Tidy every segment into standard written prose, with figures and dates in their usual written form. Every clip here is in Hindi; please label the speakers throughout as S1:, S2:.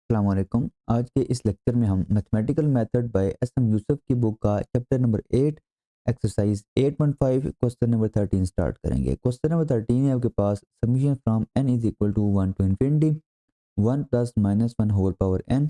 S1: अस्सलाम वालेकुम। आज के इस लेक्चर में हम mathematical method by S M Yusuf की बुक का chapter number 8 exercise 8.5 question number 13 start करेंगे। क्वेश्चन नंबर 13 है आपके पास, summation from n is equal to 1 to infinity 1 plus minus 1 whole power n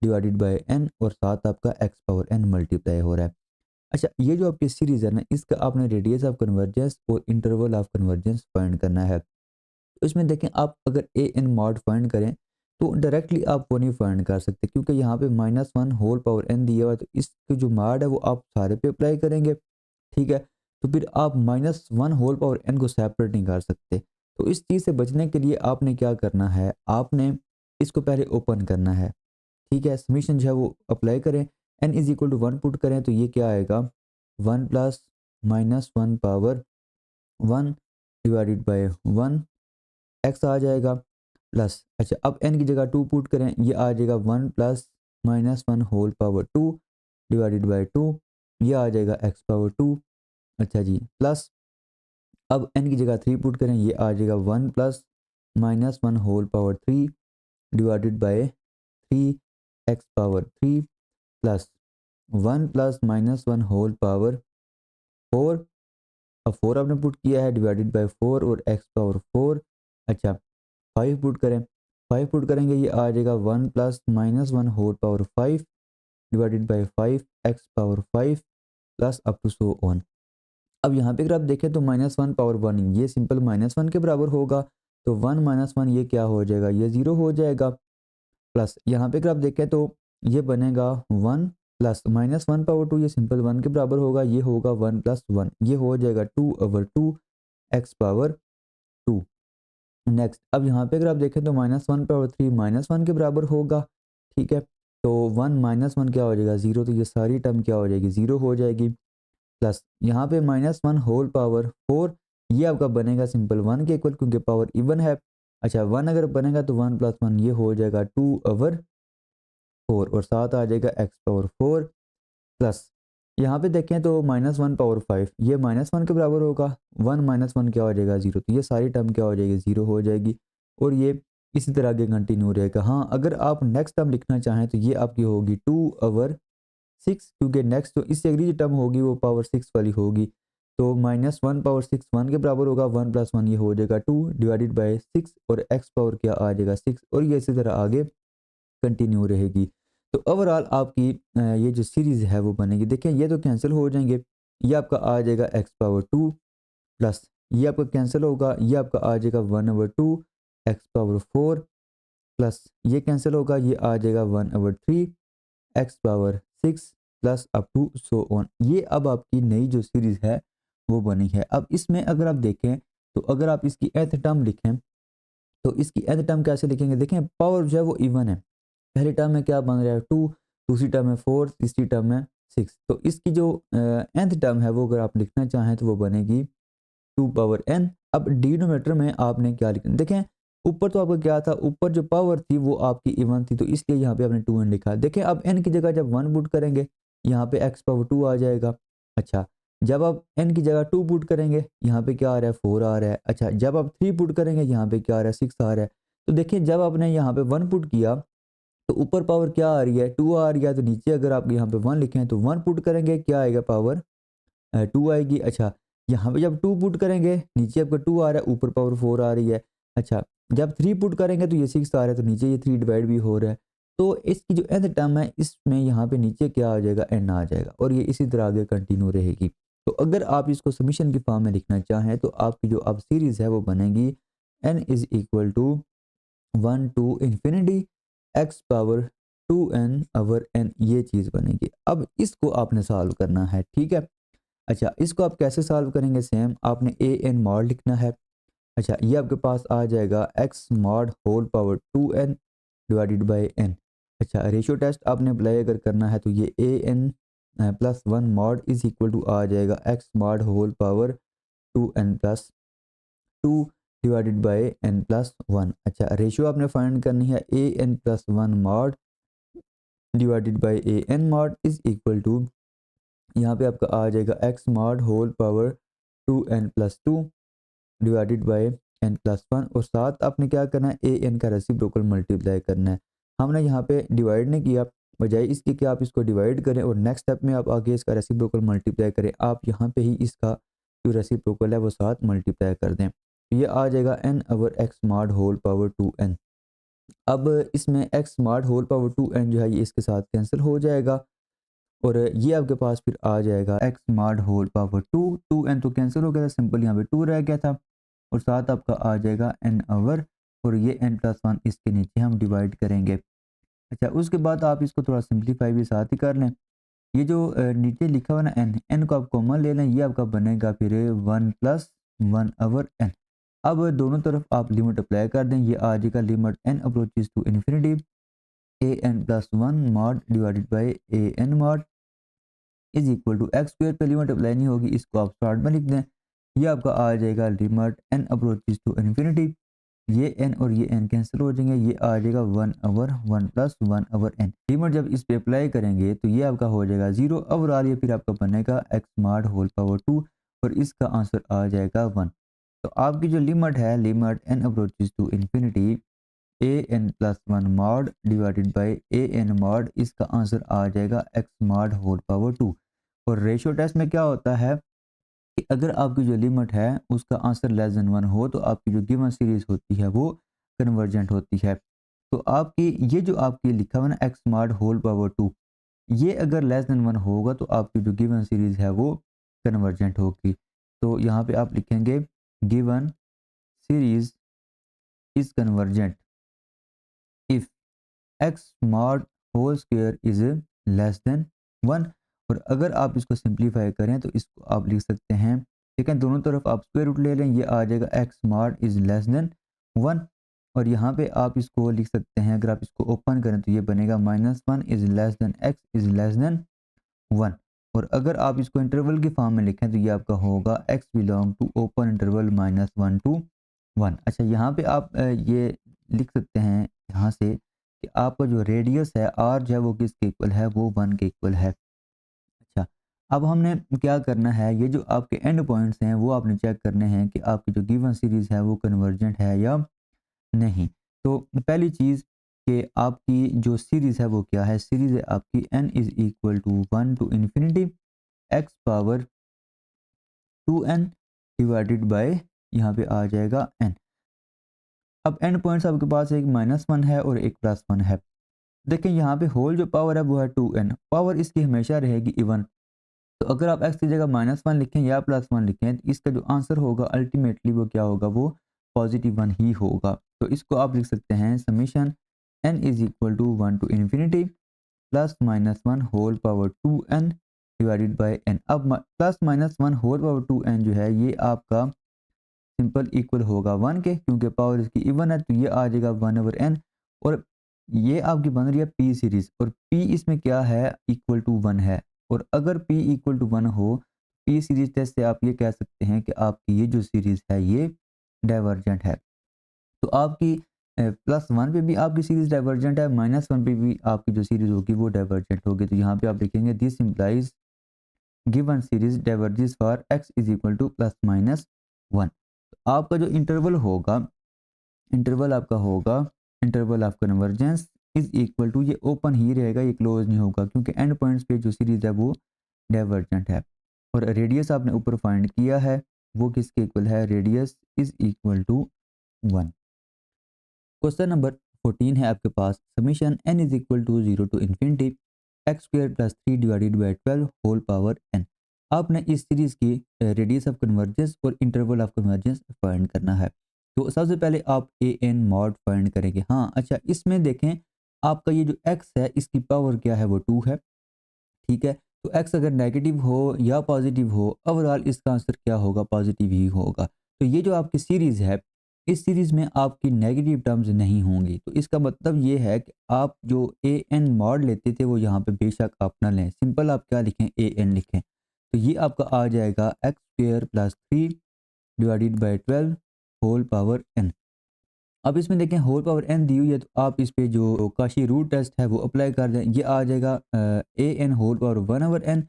S1: divided by n और साथ आपका x पावर n मल्टीप्लाई हो रहा है। अच्छा, ये जो आपकी सीरीज है ना, इसका आपने रेडियस ऑफ कन्वर्जेंस और इंटरवल ऑफ कन्वर्जेंस फाइंड करना है। तो इसमें देखें, आप अगर ए एन मॉड फाइंड करें तो डायरेक्टली आप वो नहीं फाइंड कर सकते, क्योंकि यहाँ पे -1 होल पावर n दिया हुआ है। तो इसके जो मॉड है वो आप सारे पे अप्लाई करेंगे, ठीक है। तो फिर आप -1 होल पावर n को सेपरेट नहीं कर सकते। तो इस चीज़ से बचने के लिए आपने क्या करना है, आपने इसको पहले ओपन करना है, ठीक है। समीशन जो है वो अप्लाई करें, n is equal to 1 put करें तो ये क्या आएगा, 1 plus -1 power 1 divided by 1 x आ जाएगा प्लस। अच्छा, अब n की जगह 2 पुट करें, ये आ जाएगा 1 plus -1 whole power 2 divided by 2, ये आ जाएगा x पावर 2। अच्छा जी, प्लस अब n की जगह 3 पुट करें, ये आ जाएगा 1 plus -1 whole power 3 divided by 3 x power 3 plus 1 plus -1 whole power 4। अब 4 आपने पुट किया है डिवाइडेड बाय 4 और x पावर 4। अच्छा, 5 पुट करें, 5 पुट करेंगे, ये आ जाएगा 1 plus -1 whole power 5 divided by 5 x power 5 plus up to so on. अब यहाँ पे अगर आप देखें तो -1 पावर 1 ये सिंपल -1 के बराबर होगा। तो 1 -1 ये क्या हो जाएगा, ये 0 हो जाएगा। प्लस यहाँ पे अगर आप देखें तो ये बनेगा 1 प्लस -1 पावर 2, ये सिंपल 1 के बराबर होगा, ये होगा 1 प्लस 1, ये हो जाएगा 2/2 एक्स पावर 2। नेक्स्ट, अब यहाँ पे अगर आप देखें तो -1 पावर 3 -1 के बराबर होगा, ठीक है। तो 1 -1 क्या हो जाएगा, 0, तो ये सारी टर्म क्या हो जाएगी, 0 हो जाएगी। प्लस यहाँ पे -1 होल पावर 4, ये आपका बनेगा सिंपल 1 के इक्वल, क्योंकि पावर इवन है। अच्छा, 1 अगर बनेगा तो 1 प्लस 1 ये हो जाएगा 2/4 और साथ आ जाएगा x पावर 4 प्लस यहाँ पे देखें तो -1 पावर 5 ये -1 के बराबर होगा। 1 -1 क्या हो जाएगा, 0, तो ये सारी टर्म क्या हो जाएगी, 0 हो जाएगी। और ये इसी तरह आगे कंटिन्यू रहेगा। हाँ, अगर आप नेक्स्ट टर्म लिखना चाहें तो ये आपकी होगी 2/6, क्योंकि नेक्स्ट जो इससे अगली जो टर्म होगी वो पावर 6 वाली होगी। तो -1 पावर 6 1 के बराबर होगा, 1 प्लस 1 ये हो जाएगा 2 डिवाइडेड बाय 6 और x पावर क्या आ जाएगा 6, और ये इसी तरह आगे कंटिन्यू रहेगी। तो ओवरऑल आपकी ये जो सीरीज़ है वो बनेगी। देखिए, ये तो कैंसिल हो जाएंगे, ये आपका आ जाएगा एक्स पावर 2 प्लस ये आपका कैंसिल होगा, ये आपका आ जाएगा 1/2 एक्स पावर 4 प्लस ये कैंसिल होगा, ये आ जाएगा 1/3 x power 6 plus up to so on. ये अब आपकी नई जो सीरीज़ है वो बनी है। अब इसमें अगर आप देखें तो अगर आप इसकी nth टर्म लिखें तो इसकी nth टर्म कैसे लिखेंगे, देखें पावर जो है वो इवन है। पहली टर्म में क्या बन रहा है 2, दूसरी टर्म में 4, तीसरी टर्म में 6। तो इसकी जो nth टर्म है वो अगर आप लिखना चाहें तो वो बनेगी 2 पावर n। अब डिनोमिनेटर में आपने क्या लिखना, देखें ऊपर तो आपका क्या था, ऊपर जो पावर थी वो आपकी इवन थी, तो इसलिए यहाँ पे आपने 2n लिखा। देखें, अब n की जगह जब 1 पुट करेंगे यहाँ पे x पावर 2 आ जाएगा। अच्छा, जब आप n की जगह 2 पुट करेंगे यहाँ पे क्या आ रहा है, 4 आ रहा है। अच्छा, जब आप 3 पुट करेंगे यहाँ पे क्या आ रहा है, 6 आ रहा है। तो देखिए, जब आपने यहाँ पे 1 पुट किया तो ऊपर पावर क्या आ रही है, 2 आ रही है। तो नीचे अगर आप यहाँ पे 1 लिखें तो 1 पुट करेंगे, क्या आएगा, पावर 2 आएगी। अच्छा, यहाँ पे जब 2 पुट करेंगे नीचे आपका 2 आ रहा है, ऊपर पावर 4 आ रही है। अच्छा, जब 3 पुट करेंगे तो ये 6 आ रहा है, तो नीचे ये 3 डिवाइड भी हो रहा है। तो इसकी जो nth टर्म है इसमें यहाँ पे नीचे क्या आ जाएगा, n आ जाएगा, और ये इसी तरह आगे कंटिन्यू रहेगी। तो अगर आप इसको समीशन की फॉर्म में लिखना चाहें तो आपकी जो अब सीरीज़ है वो बनेगी n is equal to 1 to infinity x power 2n over n, ये चीज़ बनेगी। अब इसको आपने सॉल्व करना है, ठीक है। अच्छा, इसको आप कैसे सॉल्व करेंगे, सेम आपने ए एन मॉड लिखना है। अच्छा, ये आपके पास आ जाएगा x mod whole power 2n divided by n। अच्छा, रेशियो टेस्ट आपने अप्लाई अगर करना है तो ये a n plus 1 mod is equal to आ जाएगा x mod whole power 2n plus 2 divided by n plus 1। अच्छा, रेशियो आपने फाइंड करनी है a n plus 1 mod divided by a n mod is equal to, यहाँ पे आपका आ जाएगा x mod whole power 2n+2 divided by n+1, और साथ आपने क्या करना है, ए एन का रेसिप्रोकल मल्टीप्लाई करना है। हमने यहाँ पे डिवाइड नहीं किया, बजाय इसके कि आप इसको डिवाइड करें और नेक्स्ट स्टेप में आप आगे इसका रेसिप्रोकल मल्टीप्लाई करें, आप यहाँ पे ही इसका जो रेसिप्रोकल है वो साथ मल्टीप्लाई कर दें। ये आ जाएगा n over x smart whole power 2n। अब इसमें x smart whole power 2n जो है ये इसके साथ कैंसिल हो जाएगा और ये आपके पास फिर आ जाएगा x smart whole power 2n तो कैंसिल हो गया था, सिंपल यहाँ पे 2 रह गया था और साथ आपका आ जाएगा n ओवर और ये n+1 इसके नीचे हम डिवाइड करेंगे। अच्छा, उसके बाद आप इसको थोड़ा सिंप्लीफाई भी साथ ही कर लें। ये जो नीचे लिखा हुआ ना n को आप कॉमन ले लें, ये आपका बनेगा फिर 1+1 ओवर n। अब दोनों तरफ आप लिमिट अप्लाई कर दें, ये आ जाएगा limit n approaches to infinity an+1 mod divided by an mod is equal to x square पे लिमिट अप्लाई नहीं होगी, इसको आप स्टार्ट में लिख दें। ये आपका आ जाएगा limit n approaches to infinity, ये n और ये n कैंसिल हो जाएंगे, ये आ जाएगा 1 ओवर 1+1 ओवर n। लिमिट जब इस पे अप्लाई करेंगे तो ये आपका हो जाएगा 0 ओवरऑल, ये फिर आपका बनेगा x स्मार्ट होल पावर 2 और इसका आंसर आ जाएगा 1। तो आपकी जो लिमिट है limit n approaches to infinity an+1 mod divided by an mod, इसका आंसर आ जाएगा x स्मार्ट होल पावर 2। और रेशियो टेस्ट में क्या होता है कि अगर आपकी जो लिमिट है उसका आंसर लेस देन 1 हो तो आपकी जो गिवन सीरीज होती है वो कन्वर्जेंट होती है। तो आपकी ये जो आपकी लिखा हुआ ना x स्मार्ट होल पावर 2, ये अगर लेस देन 1 होगा तो आपकी जो गिवन सीरीज है वो कन्वर्जेंट होगी। तो यहाँ पे आप लिखेंगे given series is convergent if x smart whole square is less than 1। और अगर आप इसको सिंप्लीफाई करें तो इसको आप लिख सकते हैं, ठीक है, दोनों तरफ आप स्क्वायर रूट ले लें, ये आ जाएगा x smart is less than 1। और यहाँ पे आप इसको लिख सकते हैं, अगर आप इसको ओपन करें तो ये बनेगा -1 is less then x is less than 1। और अगर आप इसको इंटरवल के फॉर्म में लिखें तो ये आपका होगा x belong to open interval -1 to 1। अच्छा, यहाँ पे आप ये लिख सकते हैं यहाँ से कि आपका जो रेडियस है r जो है वो किसके इक्वल है, वो 1 के इक्वल है। अच्छा, अब हमने क्या करना है, ये जो आपके एंड पॉइंट्स हैं वो आपने चेक करने हैं कि आपकी जो गिवन सीरीज है वो कन्वर्जेंट है या नहीं। तो पहली चीज़ कि आपकी जो सीरीज़ है वो क्या है, सीरीज़ है आपकी n is equal to 1 to infinity x power 2n divided by यहाँ पे आ जाएगा n। अब एंड पॉइंट्स आपके पास एक -1 है और एक +1 है। देखें यहाँ पे होल जो पावर है वो है 2n, पावर इसकी हमेशा रहेगी इवन। तो अगर आप x की जगह -1 लिखें या +1 लिखें तो इसका जो आंसर होगा अल्टीमेटली वो क्या होगा, वो पॉजिटिव 1 ही होगा। तो इसको आप लिख सकते हैं summation n is equal to 1 to infinity +-1 whole power 2n divided by n। अब +-1 होल पावर 2n जो है ये आपका सिंपल इक्वल होगा 1 के, क्योंकि पावर इसकी इवन है तो ये आ जाएगा 1 ओवर n। और ये आपकी बन रही है p सीरीज और p इसमें क्या है, इक्वल टू 1 है। और अगर p इक्वल टू 1 हो, p सीरीज टेस्ट से आप ये कह सकते हैं कि आपकी ये जो सीरीज है ये डाइवर्जेंट है। तो आपकी +1 पे भी आपकी सीरीज डाइवर्जेंट है, -1 पे भी आपकी जो सीरीज होगी वो डाइवर्जेंट होगी। तो यहाँ पे आप लिखेंगे this implies given series diverges for x is equal to +-1। आपका जो इंटरवल होगा, इंटरवल आपका होगा interval of convergence is equal to, ये ओपन ही रहेगा, ये क्लोज नहीं होगा क्योंकि एंड पॉइंट्स पे जो सीरीज है वो डाइवर्जेंट है। और रेडियस आपने ऊपर फाइंड किया है वो किसके इक्वल है, radius is equal to 1। Question number 14 है आपके पास, summation n is equal to 0 to infinity x square plus 3 divided by 12 whole power n। आपने इस सीरीज की रेडियस ऑफ कन्वर्जेंस और इंटरवल ऑफ कन्वर्जेंस फाइंड करना है। तो सबसे पहले आप ए एन मॉड फाइंड करेंगे। हाँ अच्छा, इसमें देखें आपका ये जो x है इसकी पावर क्या है, वो 2 है, ठीक है। तो x अगर नेगेटिव हो या पॉजिटिव हो, ओवरऑल इसका आंसर क्या होगा, पॉजिटिव ही होगा। तो ये जो आपकी सीरीज़ है इस सीरीज़ में आपकी नेगेटिव टर्म्स नहीं होंगी। तो इसका मतलब ये है कि आप जो ए एन मॉड लेते थे वो यहाँ पे बेशक आप ना लें, सिंपल आप क्या लिखें, ए एन लिखें। तो ये आपका आ जाएगा x square plus 3 divided by 12 whole power n। अब इसमें देखें होल पावर n दी हुई है तो आप इस पे जो काशी रूट टेस्ट है वो अप्लाई कर दें, ये आ जाएगा a n whole power 1 over n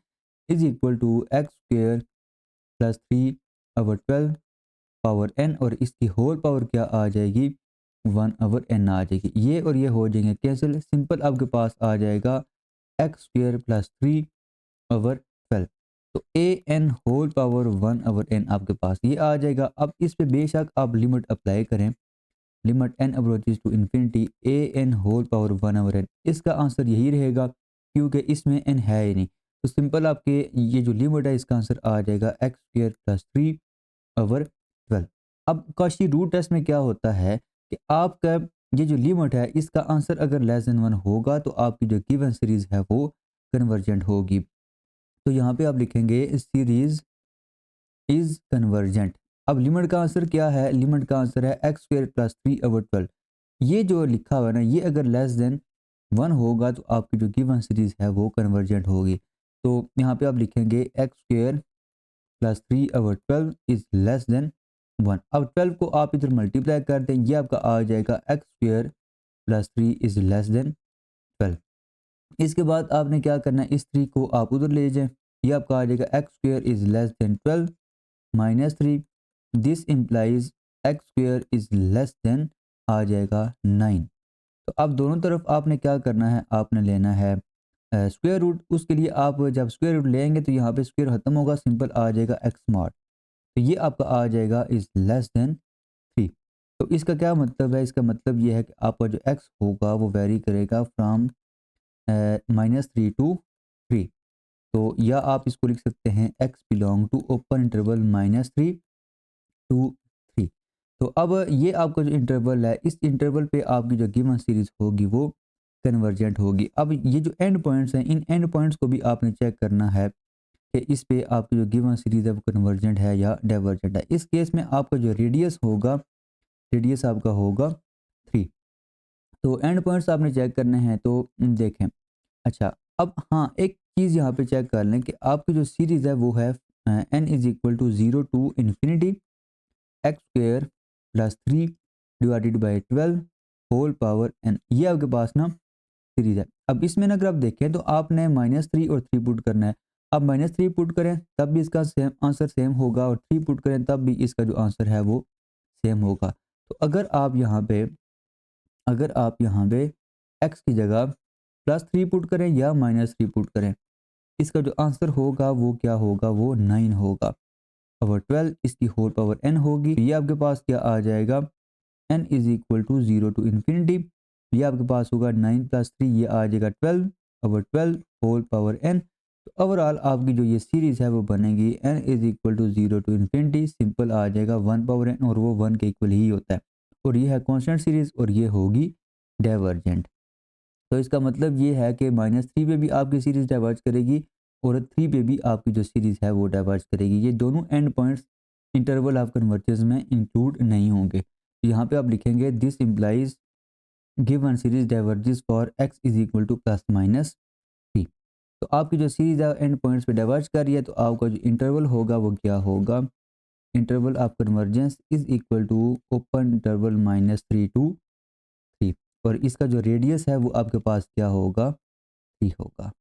S1: is equal to x square plus 3 over 12 power n। और इसकी होल पावर क्या आ जाएगी, 1/n आ जाएगी। ये और ये हो जाएंगे कैंसिल, सिंपल आपके पास आ जाएगा x² + 3/12। तो an होल पावर 1/n आपके पास ये आ जाएगा। अब इस पे बेशक आप लिमिट अप्लाई करें, limit n approaches to infinity an whole power 1/n, इसका आंसर यही रहेगा क्योंकि इसमें n है ही नहीं। तो सिंपल आपके ये जो लिमिट है इसका आंसर आ जाएगा x² + 3/12। अब कॉची रूट टेस्ट में क्या होता है कि आपका ये जो लिमिट है इसका आंसर अगर लेस देन 1 होगा तो आपकी जो गिवन सीरीज है वो कन्वर्जेंट होगी। तो यहाँ पे आप लिखेंगे सीरीज इज कन्वर्जेंट। अब लिमिट का आंसर क्या है, लिमिट का आंसर है x² + 3/12। ये जो लिखा हुआ है ना, ये अगर लेस देन 1 होगा तो आपकी जो गिवन सीरीज है वो कन्वर्जेंट होगी। तो यहाँ पे आप लिखेंगे x² + 3/12 इज लेस देन 1। अब 12 को आप इधर मल्टीप्लाई कर दें, ये आपका आ जाएगा x² + 3 इज लेस देन 12। इसके बाद आपने क्या करना है, इस 3 को आप उधर ले जाएं, ये आपका आ जाएगा x² is less than 12 -3। This implies x² is less than आ जाएगा 9। तो अब दोनों तरफ आपने क्या करना है, आपने लेना है स्क्वायर रूट। उसके लिए आप जब स्क्वायर रूट लेंगे तो यहाँ पे स्क्वायर खत्म होगा, सिंपल आ जाएगा x स्मार्ट। तो ये आपका आ जाएगा इज लेस देन 3। तो इसका क्या मतलब है, इसका मतलब ये है कि आपका जो x होगा वो वेरी करेगा फ्रॉम -3 टू 3। तो या आप इसको लिख सकते हैं x belong to open interval -3 to 3। तो अब ये आपका जो इंटरवल है, इस इंटरवल पे आपकी जो गिवन सीरीज होगी वो कन्वर्जेंट होगी। अब ये जो एंड पॉइंट्स हैं, इन एंड पॉइंट्स को भी आपने चेक करना है कि इस पे आपकी जो गिवन सीरीज है वो कन्वर्जेंट है या डाइवर्जेंट है। इस केस में आपका जो रेडियस होगा, रेडियस आपका होगा 3। तो एंड पॉइंट्स आपने चेक करने हैं। तो देखें, अच्छा अब हाँ एक चीज़ यहाँ पे चेक कर लें कि आपकी जो सीरीज़ है वो है n is equal to 0 to infinity x² + 3 divided by 12 whole power n, ये आपके पास ना सीरीज है। अब इसमें ना अगर आप देखें तो आपने -3 और 3 पुट करना है। अब -3 पुट करें तब भी इसका सेम आंसर सेम होगा, और 3 पुट करें तब भी इसका जो आंसर है वो सेम होगा। तो अगर आप यहाँ पे x की जगह +3 पुट करें या -3 पुट करें, इसका जो आंसर होगा वो क्या होगा, वो 9 होगा। और 12 इसकी होल पावर n होगी। ये आपके पास क्या आ जाएगा, n is equal to 0 to infinity, ये आपके पास होगा 9 + 3, ये आ जाएगा 12 और 12 होल पावर n। तो ओवरऑल आपकी जो ये सीरीज है वो बनेगी n is equal to 0 to infinity, simple आ जाएगा 1/n, और वो 1 के इक्वल ही होता है। और ये है कांस्टेंट सीरीज और ये होगी डाइवर्जेंट। तो इसका मतलब ये है कि -3 पे भी आपकी सीरीज डाइवर्ज करेगी और 3 पे भी आपकी जो सीरीज है वो डाइवर्ज करेगी। ये दोनों end points interval of convergence में इंक्लूड नहीं होंगे। यहाँ पे आप लिखेंगे this implies given series diverges for x is equal to +-3। तो आपकी जो सीरीज है एंड पॉइंट्स पे डाइवर्ज कर रही है, तो आपका जो इंटरवल होगा वो क्या होगा, interval of convergence is equal to open interval -3 to 3, और इसका जो रेडियस है वो आपके पास क्या होगा, 3 होगा।